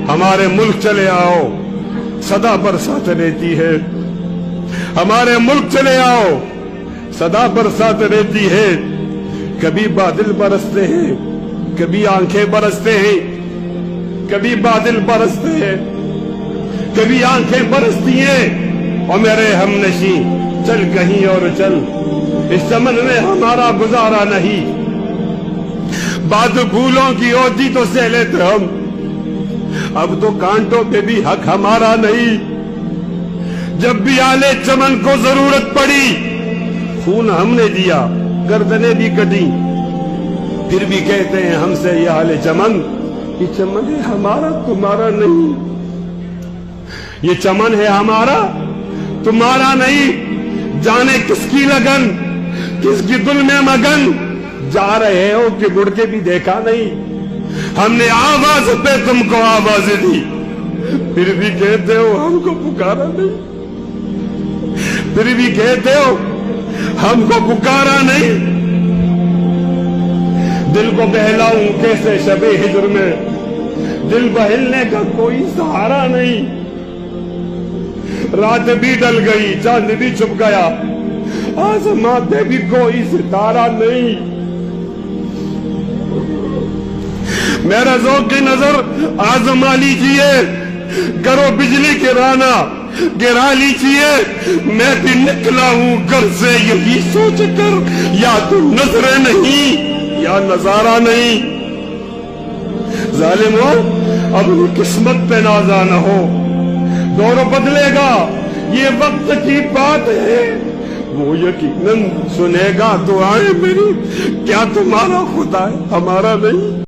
ہمارے ملک چلے آؤ، صدا برسات رہتی ہے، ہمارے ملک چلے آؤ، صدا برسات رہتی ہے، کبھی بادل برستے ہیں، کبھی آنکھیں برستے ہیں، کبھی بادل برستے ہیں، کبھی آنکھیں برستی ہیں، اور میرے ہم نشیں چل کہیں اور چل، اس چمن میں ہمارا گزارا نہیں، بات پھولوں کی ہوتی تو سہ لیتے ہم، اب تو کانٹوں پہ بھی حق ہمارا نہیں، جب بھی آلے چمن کو ضرورت پڑی خون ہم نے دیا، گردنیں بھی کٹی، پھر بھی کہتے ہیں ہم سے یہ آلے چمن، یہ چمن ہے ہمارا تمہارا نہیں، یہ چمن ہے ہمارا تمہارا نہیں، جانے کس کی لگن کس کی دل میں مگن، جا رہے ہو کہ مڑ کے بھی دیکھا نہیں، ہم نے آواز پہ تم کو آواز دی، پھر بھی کہتے ہو ہم کو پکارا نہیں، پھر بھی کہتے ہو ہم کو پکارا نہیں، دل کو بہلاؤں کیسے شب ہجر میں، دل بہلنے کا کوئی سہارا نہیں، رات بھی ڈل گئی چاند بھی چھپ گیا، آسمان پہ بھی کوئی ستارہ نہیں، میرا ذوق کی نظر آزما لیجئے، کرو بجلی گرانا گرا لیجئے، میں بھی نکلا ہوں گھر سے یہی سوچ کر، یا تو نظریں نہیں یا نظارہ نہیں، ظالم ہو اپنی قسمت پہ نازا نہ ہو، دور بدلے گا یہ وقت کی بات ہے، وہ یقیناً سنے گا دعائیں میری، کیا تمہارا خدا ہے ہمارا نہیں؟